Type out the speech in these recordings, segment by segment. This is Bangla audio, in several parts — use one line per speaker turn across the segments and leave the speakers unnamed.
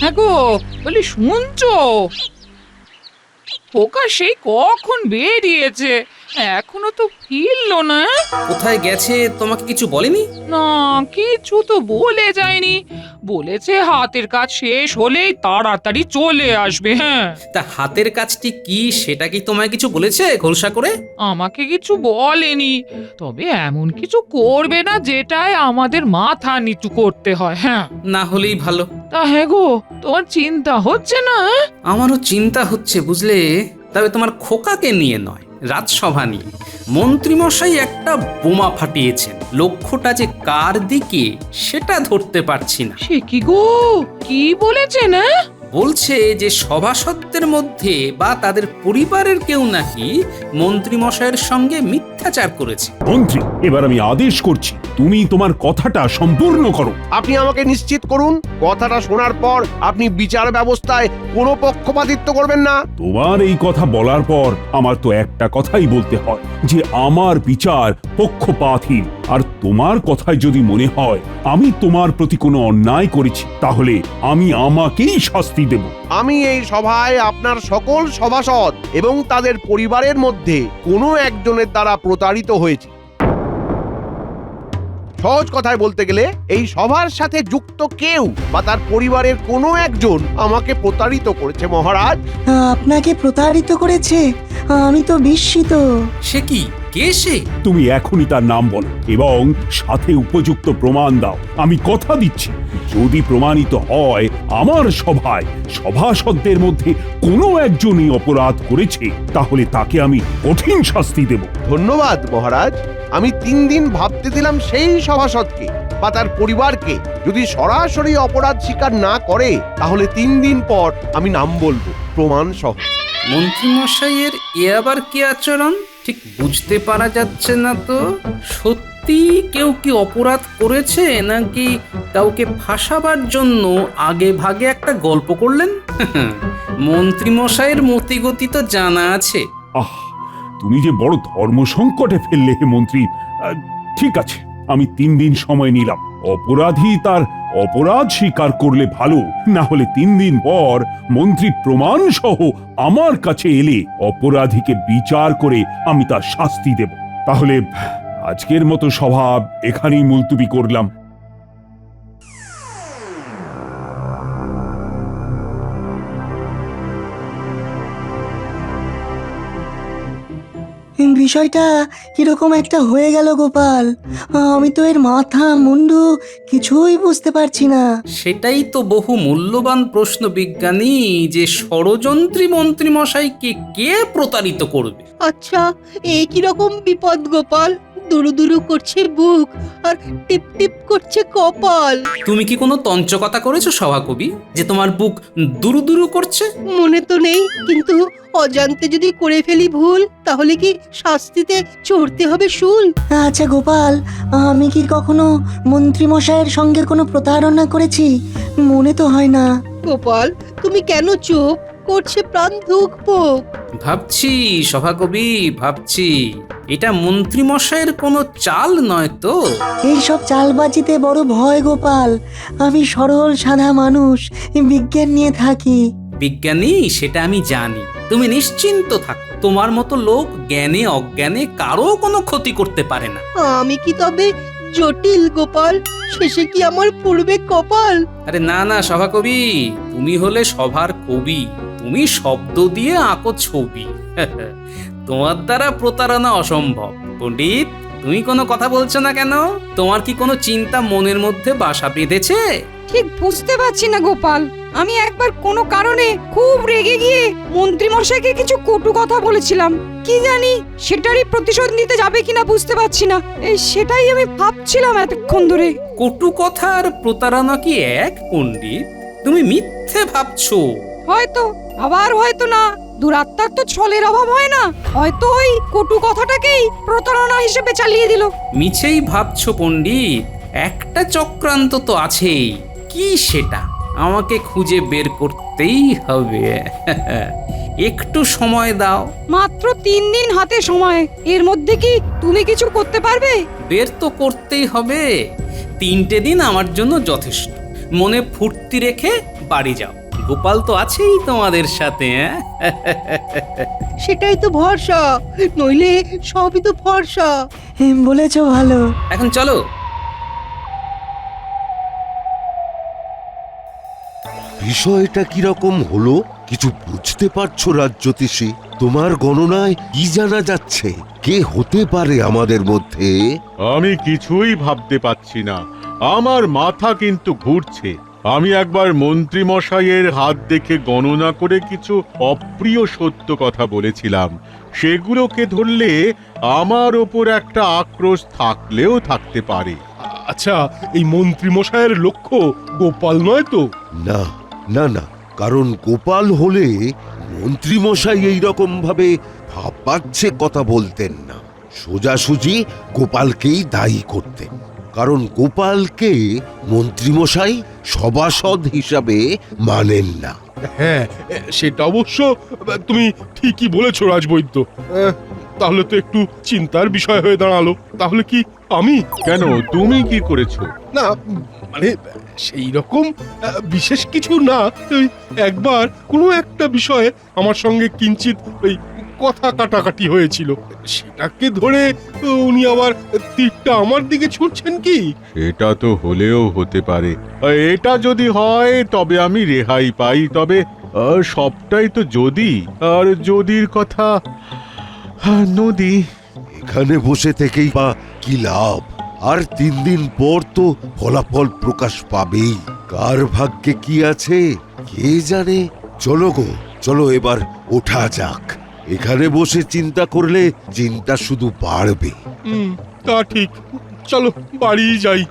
হ্যাঁ গো, বলি শুনছো? খোকা সেই কখন বেরিয়েছে, এখনো তো ফিরলো না।
কোথায় গেছে তোমাকে কিছু বলেনি?
না, কিছু তো বলে যায়নি। বলেছে হাতের কাজ শেষ হলেই তাড়াতাড়ি চলে আসবে। হ্যাঁ,
তা হাতের কাজটি কি সেটা কি তোমায় কিছু বলেছে খোলসা করে?
আমাকে কিছু বলেনি, তবে এমন কিছু করবে না যেটায় আমাদের মাথা নিচু করতে হয়। হ্যাঁ,
না হলেই ভালো।
তা হ্যাঁ গো, তোমার চিন্তা হচ্ছে না?
আমারও চিন্তা হচ্ছে বুঝলে, তবে তোমার খোকাকে নিয়ে নয়, রাজসভা নিয়ে। মন্ত্রীমশাই একটা বোমা ফাটিয়েছেন, লক্ষ্যটা যে কার দিকে সেটা ধরতে পারছি না।
সে কি গো, কি বলেছে না?
বলছে যে সভাসদদের মধ্যে বা তাদের পরিবারের কেউ নাকি মন্ত্রীমশাইয়ের সঙ্গে মিথ্যাচার করেছে।
মন্ত্রী, এবার আমি আদেশ করছি, তুমি তোমার কথাটা সম্পূর্ণ করো।
আপনি আমাকে নিশ্চিত করুন, কথাটা শোনার পর আপনি বিচার ব্যবস্থায় কোনো পক্ষপাতিত্ব করবেন না।
তোমার এই কথা বলার পর আমার তো একটা কথাই বলতে হয় যে আমার বিচার পক্ষপাতহীন। আর তোমার কথায় যদি মনে হয় আমি তোমার প্রতি কোনো অন্যায় করেছি, তাহলে আমি আমাকেই শাস্তি দেব।
আমি এই সভায় আপনার সকল সভাসদ এবং তাদের পরিবারের মধ্যে কোনো একজনের দ্বারা প্রতারিত হয়েছি। সহজ কথায় বলতে গেলে এই সভার সাথে যুক্ত কেউ বা তার পরিবারের কোনো একজন আমাকে প্রতারিত করেছে মহারাজ।
আপনাকে প্রতারিত করেছে? আমি তো বিস্মিত।
সে কি, কে সে?
তুমি এখনই তার নাম বলো এবং সাথে উপযুক্ত প্রমাণ দাও। আমি কথা দিচ্ছি, যদি প্রমাণিত হয় আমার সভায় সভাসদদের মধ্যে কোনো একজনই অপরাধ করেছে, তাহলে তাকে আমি কঠিন শাস্তি দেব।
ধন্যবাদ মহারাজ। আমি 3 দিন ভাবতে দিলাম সেই সভাসদকে বা তার পরিবারকে। যদি সরাসরি অপরাধ স্বীকার না করে তাহলে 3 দিন পর আমি নাম বলবো প্রমাণ সহ।
মন্ত্রীমশাইয়ের এ আবার কি আচরণ ঠিক বুঝতে পারা যাচ্ছে না তো। সত্যি কেউ কি অপরাধ করেছে নাকি কাউকে ফাঁসাবার জন্য আগে ভাগে একটা গল্প করলেন? মন্ত্রীমশাইয়ের মতিগতি তো জানা আছে।
আহ, তুমি যে বড় ধর্ম সংকটে ফেললে হে মন্ত্রী। ঠিক আছে, আমি 3 দিন সময় নিলাম। অপরাধী তার অপরাধ স্বীকার করলে ভালো, না হলে 3 দিন পর মন্ত্রী প্রমাণ সহ আমার কাছে এলে অপরাধীকে বিচার করে আমি তার শাস্তি দেব। তাহলে আজকের মতো সভা এখানেই মুলতুবি করলাম।
বিষয়টা কিরকম একটা হয়ে গেল গোপাল। আমি তো এর মাথা মুন্ডু কিছুই বুঝতে পারছি না।
সেটাই তো বহু মূল্যবান প্রশ্ন বিজ্ঞানী, যে ষড়যন্ত্রী মন্ত্রীমশাইকে কে প্রতারিত করবে।
আচ্ছা, এ কিরকম বিপদ গোপাল? দুরু দুরু করছে বুক আর টিপ টিপ করছে কপাল।
তুমি কি কোনো তঞ্চকতা করেছো সভাকবি যে তোমার বুক দুরু দুরু করছে?
মনে তো নেই, কিন্তু অজান্তে যদি করে ফেলি ভুল, তাহলে কি শাস্তিতে চড়তে হবে শুল?
আচ্ছা গোপাল, আমি কি কখনো মন্ত্রীমশাইয়ের সঙ্গে কোনো প্রতারণা করেছি? মনে তো হয় না।
গোপাল, তুমি কেন চুপ করছে প্রাণ ধুকপুক?
ভাবছি সভাকবি, ভাবছি এটা মন্ত্রীমশাইয়ের কোনো চাল নয় তো।
এইসব চালবাজিতে বড় ভয় গোপাল। আমি সরল সাদা মানুষ, বিজ্ঞান নিয়ে থাকি।
বিজ্ঞানী সেটা আমি জানি, তুমি নিশ্চিন্ত থাকো। তোমার মতো লোক জ্ঞানে অজ্ঞানে কারো কোনো ক্ষতি করতে পারে না।
আমি কি তবে জটিল গোপাল? শেষে কি আমার পূর্বে কপাল?
আরে না না সভাকবি, তুমি হলে সভার কবি, তুমি শব্দ দিয়ে আঁকো ছবি। তোমার দ্বারা প্রতারণা অসম্ভব। পণ্ডিত, তুমি কোনো কথা বলছো না কেন? তোমার কি কোনো চিন্তা মনের মধ্যে বাসা বেঁধেছে?
ঠিক বুঝতে পারছি না গোপাল। আমি একবার কোনো কারণে খুব রেগে গিয়ে মন্ত্রীমশাইকে কিছু কটু কথা বলেছিলাম। কি জানি সেটারই প্রতিশোধ নিতে যাবে কিনা বুঝতে পারছি না। সেটাই আমি ভাবছিলাম এতক্ষণ ধরে।
কটু কথা আর প্রতারণা কি এক পণ্ডিত? তুমি মিথ্যে ভাবছো।
হয়তো, আবার হয়তো না। দুরাত্মার তো ছলের অভাব হয় না। হয়তো ওই কটু কথাটাকেই প্রতারণা হিসেবে চালিয়ে দিল।
মিছেই ভাবছো পণ্ডিত, একটা চক্রান্ত তো আছেই। কি সেটা আমাকে খুঁজে বের করতেই হবে। একটু সময় দাও।
মাত্র 3 দিন হাতে সময়, এর মধ্যে কি তুমি কিছু করতে পারবে?
বের তো করতেই হবে। 3টে দিন আমার জন্য যথেষ্ট। মনে ফুর্তি রেখে বাড়ি যাও। গোপাল তো আছেই তোমাদের সাথে। হ্যাঁ,
সেটাই তো ভরসা, নইলে সবই তো ফর্সা।
বলেছ ভালো।
এখন চলো।
বিষয়টা কিরকম হলো কিছু বুঝতে পারছো রাজ্যতীশী? তোমার গণনায় কি জানা যাচ্ছে কে হতে পারে আমাদের মধ্যে?
আমি কিছুই ভাবতে পাচ্ছি না, আমার মাথা কিন্তু ঘুরছে। আমি একবার মন্ত্রী মশাইয়ের হাত দেখে গণনা করে কিছু অপ্রিয় সত্য কথা বলেছিলাম, সেগুলোকে ধরলে আমার ওপর একটা আক্রোশ থাকলেও থাকতে পারে।
আচ্ছা, এই মন্ত্রী মশাইয়ের লক্ষ্য গোপাল নয় তো?
না না না, কারণ গোপাল হলে মন্ত্রী মশাই এইরকম ভাবে ভাবছে কথা বলতেন না, সোজাসুজি গোপালকেই দায়ী করতেন। কারণ গোপালকে মন্ত্রীমশাই সভাসদ হিসাবে মানেন না।
হ্যাঁ, সেটা অবশ্য তুমি ঠিকই বলেছো রাজবৈদ্য। তাহলে তো একটু চিন্তার বিষয় হয়ে দাঁড়ালো। তাহলে কি আমি?
কেন, তুমি কি করেছো?
না, মানে সেই রকম বিশেষ কিছু না। ওই একবার কোনো একটা বিষয়ে আমার সঙ্গে কিঞ্চিত ওই কথা কাটাকাটি হয়েছিল, সেটাকে ধরে উনি আবার তীরটা আমার দিকে ছুটছেন কি?
এটা তো হলেও হতে পারে। এটা যদি হয় তবে আমি রেহাই পাই, তবে সবটাই তো যদি, আর যদির কথা নদী।
এখানে বসে থেকেই বা কি লাভ? আর 3 দিন পর তো ফলাফল প্রকাশ পাবেই। কার ভাগ্যে কি আছে কে জানে। চলো গো, চলো এবার ওঠা যাক। এখানে বসে চিন্তা করলে চিন্তা শুধু বাড়বে।
তা ঠিক, চলো বাড়ি যাই।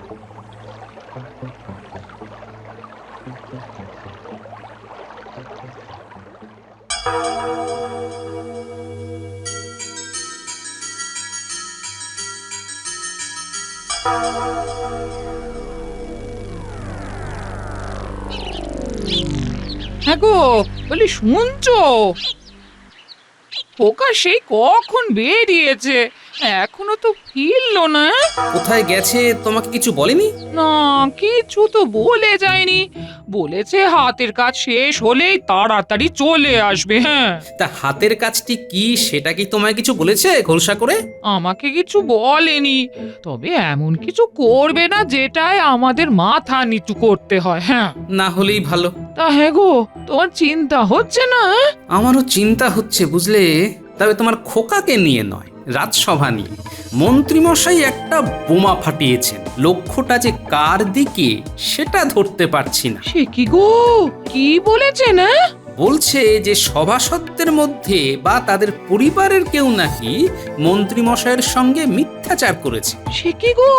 হ্যাঁ গো, বলি শুনছো? খোকা সেই কখন বেরিয়েছে, এখনো তো ফিরলো না।
কোথায় গেছে তোমাকে কিছু বলেনি?
না, কিছু তো বলে যায়নি। বলেছে হাতের কাজ শেষ হলেই তাড়াতাড়ি চলে আসবে। হ্যাঁ,
তা হাতের কাজটি কি সেটা কি তোমায় কিছু বলেছে খোলসা করে?
আমাকে কিছু বলেনি, তবে এমন কিছু করবে না যেটায় আমাদের মাথা নিচু করতে হয়। হ্যাঁ,
না হলেই ভালো।
তা হ্যাঁ গো, তোমার চিন্তা হচ্ছে না?
আমারও চিন্তা হচ্ছে বুঝলে, তবে তোমার খোকাকে নিয়ে নয়, রাজসভা নিয়ে। মন্ত্রীমশাই একটা বোমা ফাটিয়েছেন, লক্ষ্যটা যে কার দিকে সেটা ধরতে পারছি না।
সে কি গো, কি বলেছে না?
বলছে যে সভাসদদের মধ্যে বা তাদের পরিবারের কেউ নাকি মন্ত্রীমশাইয়ের সঙ্গে মিথ্যাচার করেছে।
সে কি গো,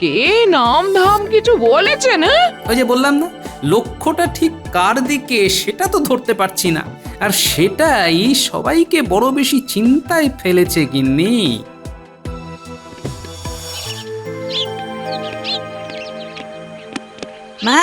কে নাম ধাম কিছু বলেছে না?
ওই যে বললাম না, লক্ষ্যটা ঠিক কার দিকে সেটা তো ধরতে পারছি না, আর সেটাই সবাইকে বড় বেশি চিন্তায় ফেলেছে গিন্নি।
মা,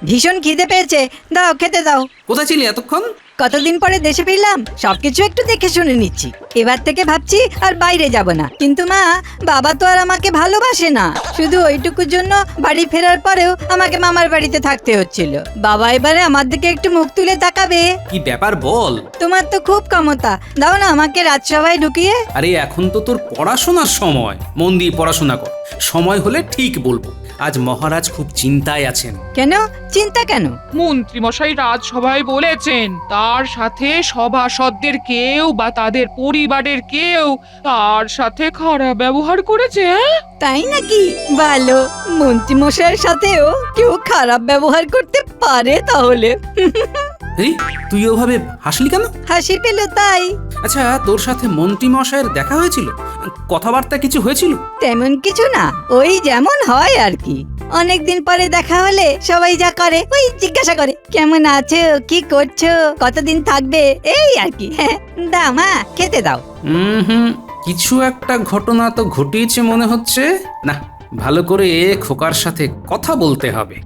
ভীষণ খিদে পেয়েছে, দাও খেতে দাও।
কোথায় ছিলি এতক্ষণ?
কতদিন পরে দেশে ফিরলাম, সবকিছু একটু দেখে শুনে নিচ্ছি। এবার থেকে ভাবছি আর বাইরে যাব না। কিন্তু মা, বাবা তো আর আমাকে ভালোবাসে না। শুধু ওইটুকুর জন্য বাড়ি ফেরার পরেও আমাকে মামার বাড়িতে থাকতে হচ্ছিল। বাবা এবারে আমার দিকে একটু মুখ তুলে তাকাবে।
কি ব্যাপার বল?
তোমার তো খুব ক্ষমতা, দাও না আমাকে রাজসভায় ঢুকিয়ে।
আরে এখন তো তোর পড়াশোনার সময়, মন দিয়ে পড়াশোনা কর। সময় হলে ঠিক বলবো। আজ মহারাজ খুব চিন্তায় আছেন।
কেন চিন্তা কেন?
মন্ত্রীমশাই রাজসভায় বলেছেন তার সাথে সভাসদদের কেউ বা তাদের পরিবারের কেউ তার সাথে খারাপ ব্যবহার করেছে।
তাই নাকি? ভালো, মন্ত্রী মশাইয়ের সাথেও কেউ খারাপ ব্যবহার করতে পারে তাহলে।
এই তুই ওভাবে হাসলি কেন?
হাসি পেল তাই।
আচ্ছা, তোর সাথে মন্ত্রী মশাইয়ের দেখা হয়েছিল? কথাবার্তা কিছু হয়েছিল?
তেমন কিছু না, ওই যেমন হয় আর কি। অনেকদিন পরে দেখা হলে সবাই যা করে ওই জিজ্ঞাসা করে কেমন আছো, কি করছো, কতদিন থাকবে, এই আর কি। হ্যাঁ, দাও মা খেতে দাও।
কিছু একটা ঘটনা তো ঘটিয়েছে মনে হচ্ছে। না, ভালো করে খোকার সাথে কথা বলতে হবে।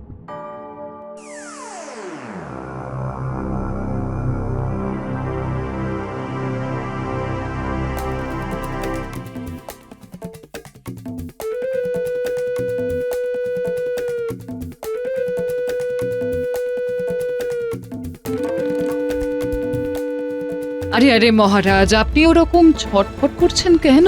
আরে আরে মহারাজ, আপনি ওরকম ছটফট করছেন কেন?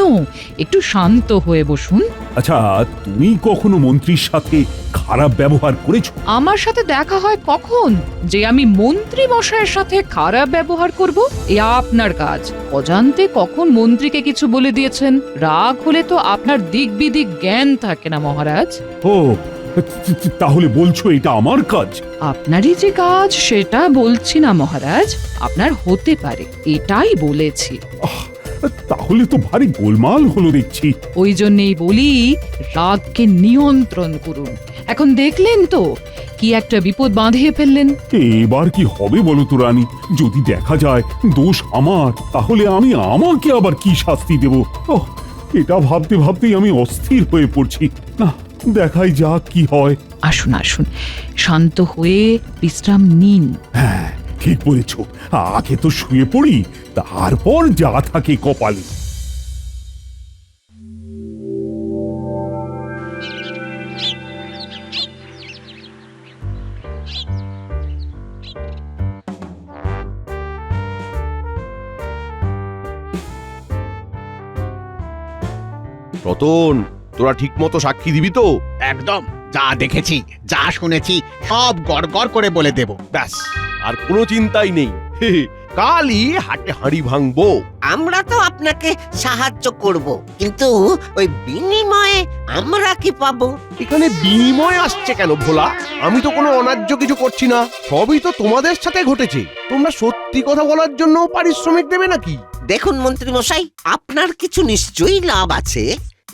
একটু শান্ত হয়ে বসুন।
আচ্ছা, তুমি কখনো মন্ত্রীর সাথে খারাপ ব্যবহার করেছো?
আমার সাথে দেখা হয় কখন যে আমি মন্ত্রী মশাইয়ের সাথে খারাপ ব্যবহার করব? এ আপনার কাজ। অজান্তে কখন মন্ত্রীকে কিছু বলে দিয়েছেন। রাগ হলে তো আপনার দিক বিদিক জ্ঞান থাকে না মহারাজ।
ও, তাহলে বলছো এটা আমার কাজ?
আপনারই যে কাজ সেটা বলছি না মহারাজ, আপনার হতে পারে এটাই বলেছি।
তাহলে তো ভারী গোলমাল হলো দেখছি।
ওই জন্যেই বলি রাগকে নিয়ন্ত্রণ করুন। এখন দেখলেন তো কি একটা বিপদ বাঁধিয়ে ফেললেন।
এবার কি হবে বলো তো রানী? যদি দেখা যায় দোষ আমার, তাহলে আমি আমাকে আবার কি শাস্তি দেব? ওহ, এটা ভাবতে ভাবতেই আমি অস্থির হয়ে পড়ছি। না, দেখাই যাক কি হয়।
আসুন আসুন, শান্ত হয়ে বিশ্রাম নিন।
হ্যাঁ, ঠিক বলেছ। আগে তো শুয়ে পড়ি, তারপর যা থাকে কপালে।
রতন, তোরা ঠিক মতো সাক্ষী দিবি তো?
একদম, যা দেখেছি যা শুনেছি সব গড়গড় করে বলে দেব।
ব্যাস, আর কোনো চিন্তাই নেই। হে হে, কালই হাটে হাঁড়ি ভাঙবো।
আমরা তো আপনাকে সাহায্য করব, কিন্তু ওই বিনিময়ে আমরা কি পাবো?
এখানে বিনিময় আসছে কেন ভোলা? আমি তো কোনো অন্যায্য কিছু করছি না, সবই তো তোমাদের সাথে ঘটেছে। তোমরা সত্যি কথা বলার জন্য পারিশ্রমিক দেবে নাকি?
দেখুন মন্ত্রী মশাই, আপনার কিছু নিশ্চয়ই লাভ আছে।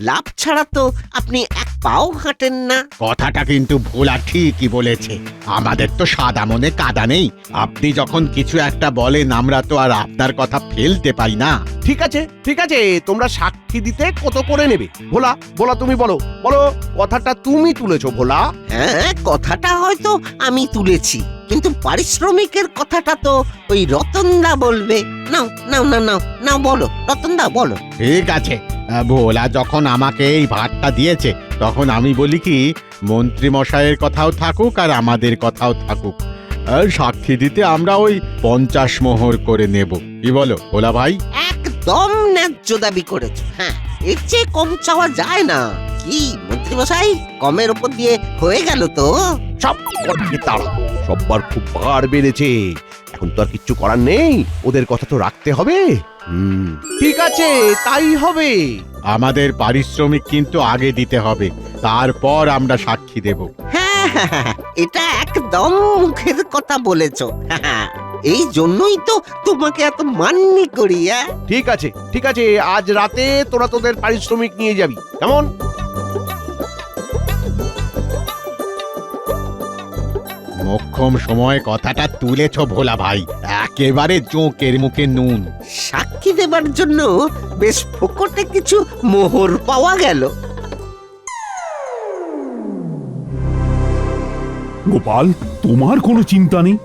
লাভ ছাড়া তো আপনি এক পাও হাঁটেন না।
কথাটা কিন্তু ভোলা ঠিকই বলেছে। আমাদের তো সাদা মনে কাদা নেই। আপনি যখন কিছু একটা বলেন আমরা তো আর আপনার কথা ফেলতে পারি না।
ঠিক আছে ঠিক আছে, তোমরা সাক্ষী দিতে কত করে নেবে? ভোলা ভোলা তুমি বলো বলো, কথাটা তুমি তুলেছো ভোলা।
হ্যাঁ, কথাটা হয়তো আমি তুলেছি, কিন্তু পারিশ্রমিকের কথাটা তো ওই রতনদা বলবে। নাও নাও না নাও নাও, বলো রতনদা বলো।
ঠিক আছে, ভোলা যখন আমাকে এই ভাতটা দিয়েছে তখন আমি বলি কি, মন্ত্রী মশাইয়ের কথাও থাকুক আর আমাদের কথাও থাকুক। আর সাক্ষী দিতে আমরা ওই 50 মোহর করে নেব। কি বলো ভোলা ভাই?
একদম ন্যায্য দাবি করেছো। হ্যাঁ, এর চেয়ে কম চাওয়া যায় না। কি মন্ত্রী মশাই, কমের উপর দিয়ে হয়ে গেল তো?
সব কটাকে তাড়া, সববার খুব বার বেড়েছে। এখন তো আর কিচ্ছু করার নেই, ওদের কথা তো রাখতে হবে। ঠিক আছে, তাই হবে।
আমাদের পারিশ্রমিক কিন্তু আগে দিতে হবে, তারপর আমরা সাক্ষী দেব।
হ্যাঁ হ্যাঁ, হ্যাঁ, এটা একদম মুখের কথা বলেছো। হ্যাঁ, এই জন্যই তো তোমাকে এত মান্যি করি।
ঠিক আছে ঠিক আছে, আজ রাতে তোরা তোদের পারিশ্রমিক নিয়ে যাবি, কেমন?
মোক্ষম সময় কথাটা তুলেছ ভোলা ভাই, একেবারে জোঁকের মুখে নুন।
সাক্ষী দেবার জন্য বেশ ফোকটে কিছু মোহর পাওয়া গেল।
গোপাল, তোমার কোনো চিন্তা নেই?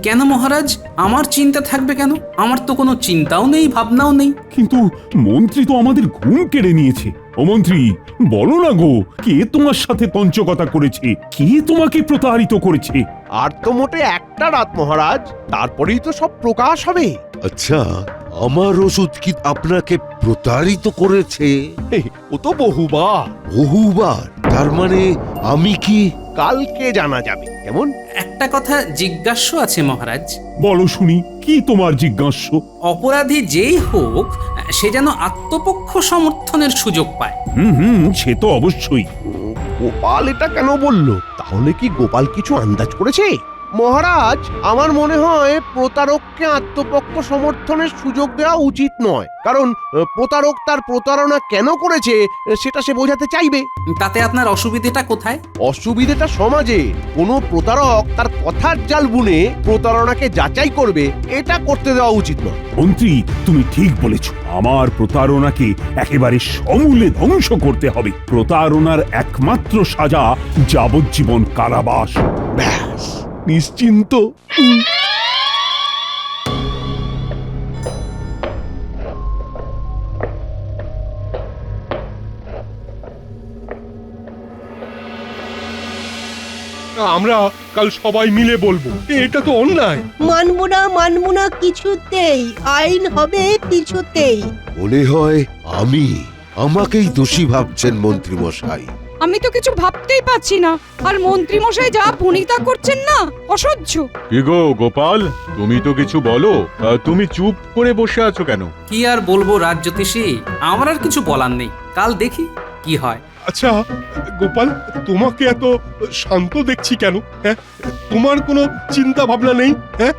কেন মহারাজ, আমার চিন্তা থাকবে কেন? আমার তো কোনো চিন্তাও নেই, ভাবনাও নেই।
কিন্তু মন্ত্রী তো আমাদের ঘুম কেড়ে নিয়েছে। ও মন্ত্রী, বলো না গো, কে তোমার সাথে তঞ্চকতা করেছে? কে তোমাকে প্রতারিত করেছে?
আর তো মোটে একটা রাত মহারাজ, তারপরেই তো সব প্রকাশ হবে।
আচ্ছা, আমার ওষুধ কি আপনাকে প্রতারিত করেছে?
ও তো বহুবার।
বহুবার? তার মানে আমি কি?
কালকে জানা যাবে, কেমন?
একটা কথা জিজ্ঞাস্য আছে মহারাজ।
বলো শুনি, কি তোমার জিজ্ঞাস্য?
অপরাধী যেই হোক, সে যেন আত্মপক্ষ সমর্থনের সুযোগ পায়।
সে তো অবশ্যই।
গোপাল এটা কেন বলল? তাহলে কি গোপাল কিছু আন্দাজ করেছে? মহারাজ, আমার মনে হয় প্রতারককে আত্মপক্ষ সমর্থনের সুযোগ দেওয়া উচিত নয়, কারণ প্রতারক তার প্রতারণা কেন করেছে সেটা সে বোঝাতে চাইবে।
তাতে আপনার অসুবিধেটা কোথায়?
অসুবিধেটা সমাজে। কোনো প্রতারক তার কথার জাল বুনে প্রতারণাকে যাচাই করবে, এটা করতে দেওয়া উচিত নয়।
মন্ত্রী, তুমি ঠিক বলেছ। আমার প্রতারণাকে একেবারে সমূলে ধ্বংস করতে হবে। প্রতারণার একমাত্র সাজা যাবজ্জীবন কারাবাস।
ব্যাস, নিশ্চিন্ত।
আমরা কাল সবাই মিলে বলবো এটা তো অন্যায়।
মানবো না কিছুতেই, আইন হবে কিছুতেই।
মনে হয় আমাকেই দোষী ভাবছেন মন্ত্রী মশাই।
আমি তো কিছু ভাবতেই পাচ্ছি না, আর মন্ত্রী মশাই যা ভনিতা করছেন না, অসহ্য।
কি গো গোপাল, তুমি তো কিছু বলো। তুমি চুপ করে বসে আছো কেন?
কি আর বলবো রাজ্যোতিষী, আমার আর কিছু বলার নেই, কাল দেখি কি হয়।
আচ্ছা গোপাল, তোমাকে এত শান্ত দেখছি কেন? হ্যাঁ, তোমার কোনো চিন্তা ভাবনা নেই? হ্যাঁ,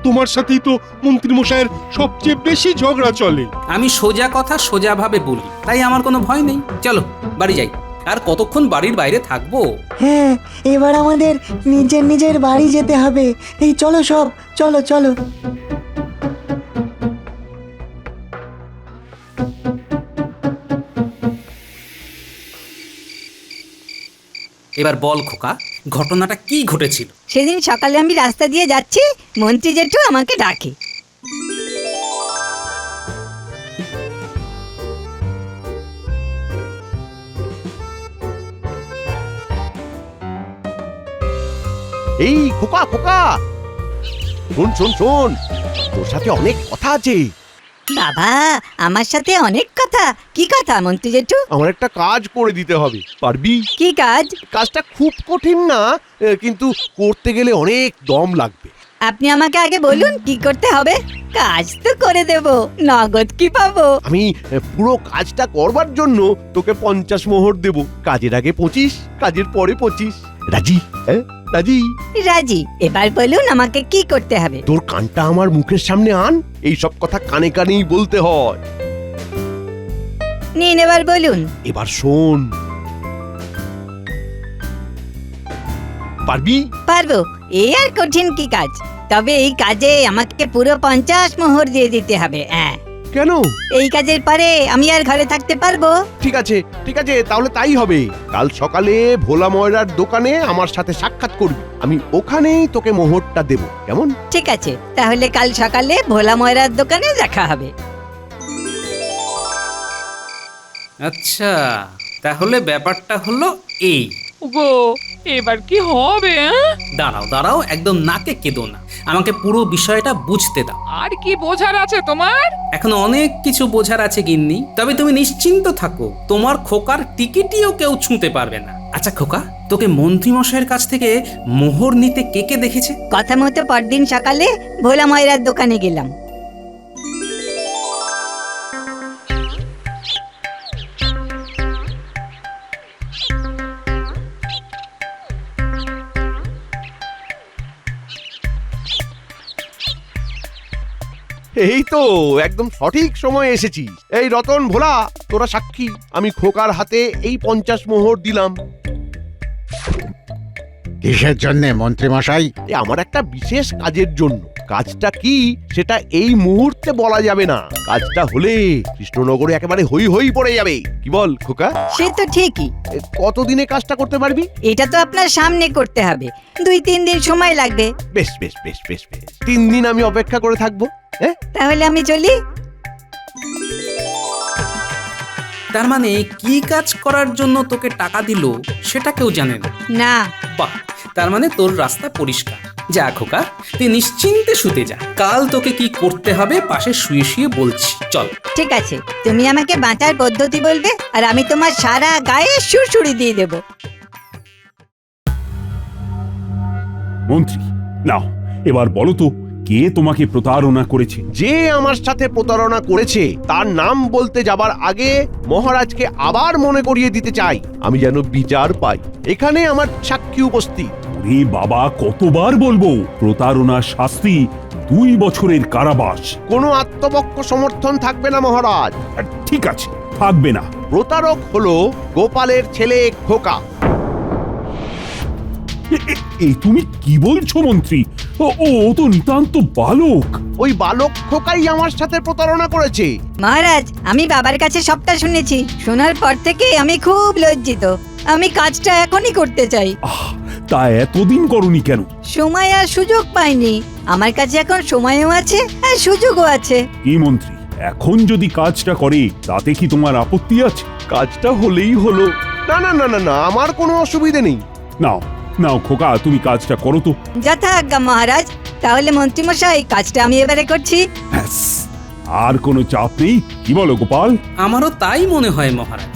তোমার সাথেই তো মন্ত্রী মশাইয়ের সবচেয়ে বেশি ঝগড়া চলে।
আমি সোজা কথা সোজাভাবে বলি, তাই আমার কোনো ভয় নেই। চলো বাড়ি যাই, আর কতক্ষণ বাড়ির বাইরে থাকবো?
হ্যাঁ, এবার আমাদের নিজের বাড়ি যেতে হবে। এই চলো সব, চলো চলো।
এবার বল খোকা, ঘটনাটা কি ঘটেছিল?
সেদিন সকালে আমি রাস্তা দিয়ে যাচ্ছি, মন্ত্রী জেঠু আমাকে ডাকে।
এই খোকা খোকা, শোন শোন শোন, তোর সাথে অনেক কথা আছে।
বাবা, আমার সাথে অনেক কথা? কি কথা মন্ত্রী জেঠু?
আমার একটা কাজ করে দিতে হবে, পারবি?
কি কাজ?
কাজটা খুব কঠিন না, কিন্তু করতে গেলে অনেক দম লাগবে।
আপনি আমাকে আগে বলুন কি করতে হবে, কাজ তো করে দেব, নগদ কি পাবো?
আমি পুরো কাজটা করবার জন্য তোকে 50 মোহর দেব। কাজের আগে 25, কাজের পরে 25। রাজি? হ্যাঁ রাজি?
রাজি। এবার বলুন আমাকে কি করতে হবে।
তোর কানটা আমার মুখের সামনে আন, এই সব কথা কানে কানেই বলতে হয়।
নিন, এবার বলুন।
এবার শোন, পারবি?
পারবো, এই আর কঠিন কি কাজ? তবে এই কাজে আমাকে পুরো 50 মোহর দিয়ে দিতে হবে। হ্যাঁ।
কেন?
এই কাজের পরে আমি আর ঘরে থাকতে পারবো?
ঠিক আছে ঠিক আছে, তাহলে তাই হবে। কাল সকালে ভোলা ময়রার দোকানে আমার সাথে সাক্ষাৎ করবি, আমি ওখানেই তোকে মোহরটা দেব, কেমন?
ঠিক আছে, তাহলে কাল সকালে ভোলা ময়রার দোকানে দেখা হবে।
আচ্ছা, তাহলে ব্যাপারটা হলো এই।
গো, এবার কি হবে?
দাঁড়াও দাঁড়াও, একদম নাকে কেঁদো না, আমাকে পুরো বিষয়টা বুঝতে দাও।
আর কি বোঝার আছে তোমার?
এখন অনেক কিছু বোঝার আছে গিন্নি, তবে তুমি নিশ্চিন্ত থাকো, তোমার খোকার টিকিটিও কেউ ছুঁতে পারবে না। আচ্ছা খোকা, তোকে মন্ত্রী মশাইয়ের কাছ থেকে মোহর নিতে কে কে দেখেছে?
কথা মতো পরদিন সকালে ভোলা ময়রার দোকানে গেলাম।
এই তো একদম সঠিক সময় এসেছি। এই রতন, ভোলা, তোরা সাক্ষী, আমি খোকার হাতে এই 50 মোহর দিলাম।
কিসের জন্যে মন্ত্রী মশাই?
আমার একটা বিশেষ কাজের জন্য। কাজটা কি সেটা এই মুহূর্তে বলা যাবে না, কাজটা হলে কৃষ্ণনগরে একেবারে হই হই পড়ে যাবে। কি বল খোকা?
সে তো ঠিকই।
কতদিনে কাজটা করতে পারবি?
এটা তো আপনার সামনে করতে হবে, 2-3 দিন সময় লাগবে।
বেশ বেশ বেশ বেশ বেশ, 3 দিন আমি অপেক্ষা করে থাকবো। হ্যাঁ,
তাহলে আমি চলি।
তার মানে কি কাজ করার জন্য তোকে টাকা দিল সেটা কেউ জানে না?
না।
বাহ, তার মানে তোর রাস্তা পরিষ্কার। যা খোকা, তুই নিশ্চিন্তে শুতে যা, কাল তোকে কি করতে হবে পাশে শুয়ে শুয়ে বলছি। চল।
ঠিক আছে, তুমি আমাকে বাঁচার পদ্ধতি বলবে, আর আমি তোমার সারা গায়ে সুড়সুড়ি দিয়ে দেব।
মন্ত্রী, নাও এবার বলো তো, কে তোমাকে প্রতারণা করেছে?
যে আমার সাথে প্রতারণা করেছে তার নাম বলতে যাবার আগে মহারাজকে আবার মনে করিয়ে দিতে চাই, আমি যেন বিচার পাই। এখানে আমার সাক্ষী উপস্থিত।
ওরে বাবা, কতবার বলবো, প্রতারণার শাস্তি 2 বছরের কারাবাস।
কোনো আত্মপক্ষ সমর্থন থাকবে না মহারাজ।
ঠিক আছে, থাকবে না।
প্রতারক হলো গোপালের ছেলে খোকা।
এই তুমি কি বলছো মন্ত্রী? ও তো নিতান্ত বালক।
ওই বালক খোকাই আমার সাথে প্রতারণা করেছে।
মহারাজ, আমি বাবার কাছে সবটা শুনেছি, শোনার পর থেকে আমি খুব লজ্জিত। আমি কাজটা এখনই করতে চাই।
তা এতদিন করনি কেন?
সময় আর সুযোগ পাইনি। আমার কাছে এখন সময়ও আছে আর সুযোগও আছে।
কি মন্ত্রী, এখন যদি কাজটা করে তাতে কি তোমার আপত্তি আছে?
কাজটা হলেই হলো। না না না না না, আমার কোনো অসুবিধে নেই।
নাও নাও খোকা, তুমি কাজটা করো তো।
যথা আজ্ঞা মহারাজ। তাহলে মন্ত্রীমশাই কাজটা আমি এবারে করছি।
ব্যাস, আর কোনো চাপ নেই। কি বলো গোপাল?
আমারও তাই মনে হয় মহারাজ।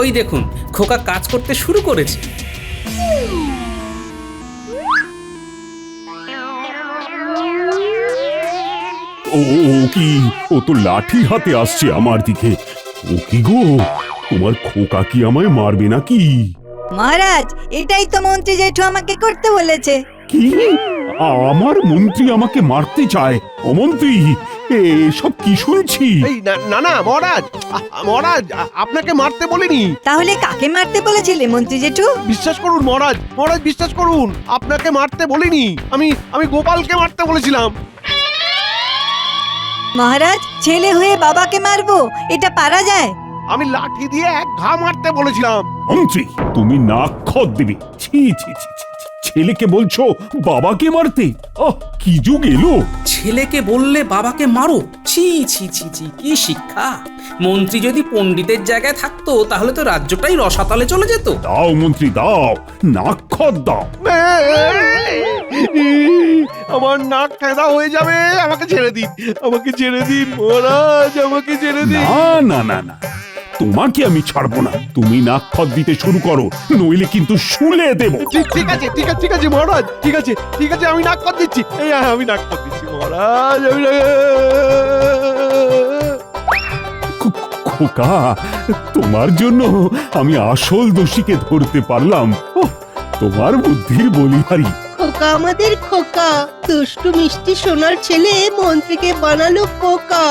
ওই দেখুন, খোকা কাজ করতে শুরু করেছে।
ও কি, ও তো লাঠি হাতে আসছে আমার দিকে। ও কি গো, তোমার খোকা কি আমায় মারবে নাকি?
মহারাজ, এটাই তো মন্ত্রী জেঠু আমাকে করতে বলেছে।
কি, আমার মন্ত্রী আমাকে মারতে চায়? ও মন্ত্রী, এসব কি শুনছি?
এই না না মহারাজ, মহারাজ আপনাকে মারতে বলিনি।
তাহলে কাকে মারতে বলেছিলে মন্ত্রী জেঠু?
বিশ্বাস করুন মহারাজ, মহারাজ বিশ্বাস করুন, আপনাকে মারতে বলিনি। আমি গোপালকে মারতে বলেছিলাম।
মহারাজ, ছেলে হয়ে বাবাকে মারবো, এটা পারা যায়?
আমি লাঠি দিয়ে এক ঘা মারতে বলেছিলাম।
মন্ত্রী, তুমি নাক খত দেবে। ছি ছি ছি ছি, ছেলেকে বলছো বাবাকে মারতে? কি যুগ এলো!
ছেলেকে বললে বাবাকে মারো? ছি ছি ছি ছি, কি শিক্ষা! মন্ত্রী যদি পণ্ডিতের জায়গায় থাকতো তাহলে তো রাজ্যটাই রসাতলে চলে যেত।
দাও মন্ত্রী দাও, নাক খত দাও।
আমার নাক ফেদা হয়ে যাবে, আমাকে ছেড়ে দিন, আমাকে ছেড়ে দিন মহারাজ, আমাকে ছেড়ে দিন।
না না না না, তোমাকে আমি ছাড়বো না। তুমি নাক খত দিতে শুরু করো, নইলে কিন্তু শুলে দেব।
ঠিক আছে ঠিক আছে ঠিক আছে মহারাজ, ঠিক আছে ঠিক আছে, আমি নাক খত দিচ্ছি। এই আমি নাক খত দিচ্ছি মহারাজ।
খোকা, তোমার জন্য আমি আসল দোষীকে ধরতে পারলাম। তোমার বুদ্ধির বলিহারি।
খোকা আমাদের খোকা, দুষ্টু মিষ্টি সোনার ছেলে মন্ত্রীকে বানালো খোকা।